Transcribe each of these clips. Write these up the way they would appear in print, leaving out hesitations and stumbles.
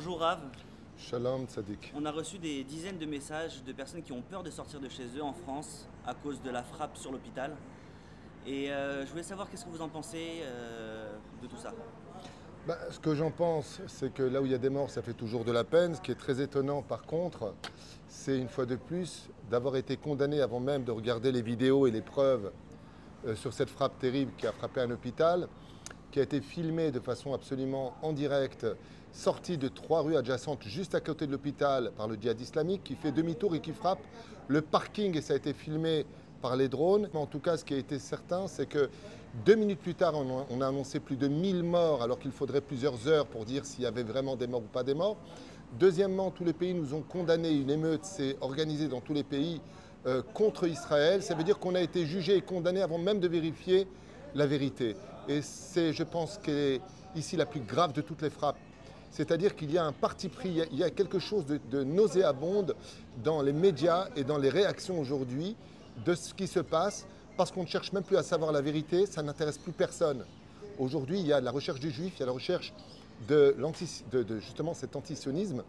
Bonjour Rav. Shalom Tzadik. On a reçu des dizaines de messages de personnes qui ont peur de sortir de chez eux en France à cause de la frappe sur l'hôpital. Et je voulais savoir qu'est-ce que vous en pensez de tout ça. Ce que j'en pense, c'est que là où il y a des morts, ça fait toujours de la peine. Ce qui est très étonnant par contre, c'est une fois de plus d'avoir été condamné avant même de regarder les vidéos et les preuves sur cette frappe terrible qui a frappé un hôpital, qui a été filmée de façon absolument en direct, sortie de 3 rues adjacentes juste à côté de l'hôpital par le djihad islamique, qui fait demi-tour et qui frappe le parking, et ça a été filmé par les drones. Mais en tout cas, ce qui a été certain, c'est que 2 minutes plus tard, on a annoncé plus de 1000 morts, alors qu'il faudrait plusieurs heures pour dire s'il y avait vraiment des morts ou pas des morts. Deuxièmement, tous les pays nous ont condamné. Une émeute s'est organisée dans tous les pays contre Israël. Ça veut dire qu'on a été jugé et condamné avant même de vérifier la vérité. Et c'est, je pense, ici la plus grave de toutes les frappes. C'est-à-dire qu'il y a un parti pris, il y a quelque chose de nauséabonde dans les médias et dans les réactions aujourd'hui de ce qui se passe, parce qu'on ne cherche même plus à savoir la vérité, ça n'intéresse plus personne. Aujourd'hui, il y a la recherche du juif, il y a la recherche de justement cet antisionisme.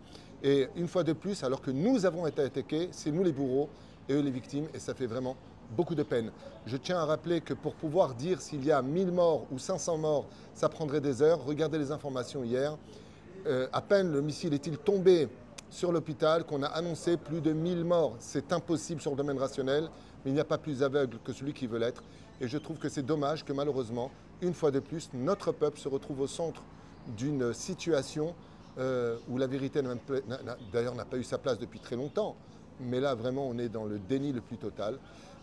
Et une fois de plus, alors que nous avons été attaqués, c'est nous les bourreaux et eux les victimes, et ça fait vraiment beaucoup de peine. Je tiens à rappeler que pour pouvoir dire s'il y a 1000 morts ou 500 morts, ça prendrait des heures. Regardez les informations hier. À peine le missile est-il tombé sur l'hôpital qu'on a annoncé plus de 1000 morts. C'est impossible sur le domaine rationnel, mais il n'y a pas plus aveugle que celui qui veut l'être. Et je trouve que c'est dommage que malheureusement, une fois de plus, notre peuple se retrouve au centre d'une situation où la vérité d'ailleurs n'a pas eu sa place depuis très longtemps. Mais là, vraiment, on est dans le déni le plus total.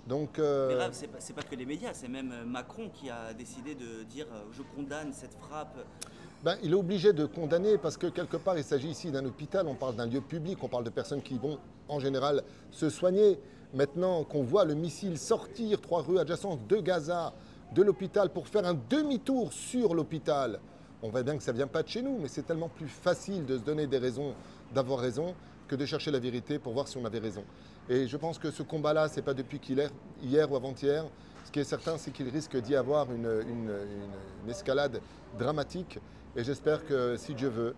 Donc, Mais Rav, c'est pas que les médias, c'est même Macron qui a décidé de dire je condamne cette frappe. Il est obligé de condamner parce que quelque part il s'agit ici d'un hôpital, on parle d'un lieu public, on parle de personnes qui vont en général se soigner. Maintenant qu'on voit le missile sortir 3 rues adjacentes de Gaza, de l'hôpital, pour faire un demi-tour sur l'hôpital, on voit bien que ça ne vient pas de chez nous, mais c'est tellement plus facile de se donner des raisons d'avoir raison que de chercher la vérité pour voir si on avait raison. Et je pense que ce combat-là, ce n'est pas depuis hier ou avant-hier. Ce qui est certain, c'est qu'il risque d'y avoir une escalade dramatique. Et j'espère que, si Dieu veut,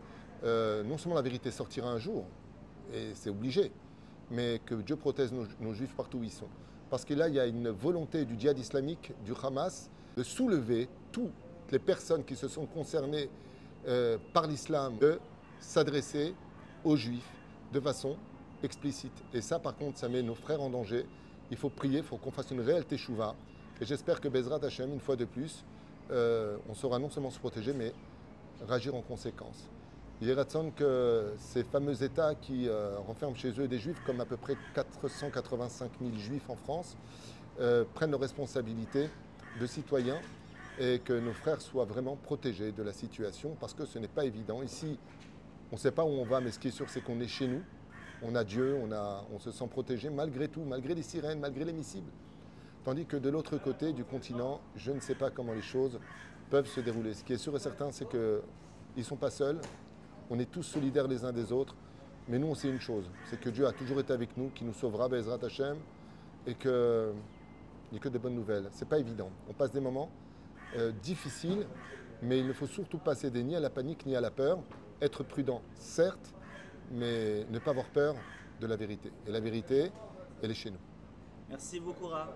non seulement la vérité sortira un jour, et c'est obligé, mais que Dieu protège nos juifs partout où ils sont. Parce que là, il y a une volonté du djihad islamique, du Hamas, de soulever toutes les personnes qui se sont concernées par l'islam, de s'adresser aux juifs de façon explicite. Et ça, par contre, ça met nos frères en danger. Il faut prier, il faut qu'on fasse une réelle teshuva. Et j'espère que Bezrat Hashem, une fois de plus, on saura non seulement se protéger, mais réagir en conséquence. Il est ratson que ces fameux États qui renferment chez eux des juifs, comme à peu près 485 000 juifs en France, prennent leurs responsabilités de citoyens et que nos frères soient vraiment protégés de la situation, parce que ce n'est pas évident. Ici, on ne sait pas où on va, mais ce qui est sûr, c'est qu'on est chez nous. On a Dieu, on se sent protégé malgré tout, malgré les sirènes, malgré les missiles. Tandis que de l'autre côté du continent, je ne sais pas comment les choses peuvent se dérouler. Ce qui est sûr et certain, c'est qu'ils ne sont pas seuls. On est tous solidaires les uns des autres. Mais nous, on sait une chose, c'est que Dieu a toujours été avec nous, qui nous sauvera, Bezrat Hashem, et qu'il n'y a que des bonnes nouvelles. Ce n'est pas évident. On passe des moments difficiles, mais il ne faut surtout pas céder ni à la panique ni à la peur. Être prudent, certes, mais ne pas avoir peur de la vérité. Et la vérité, elle est chez nous. Merci beaucoup Rav.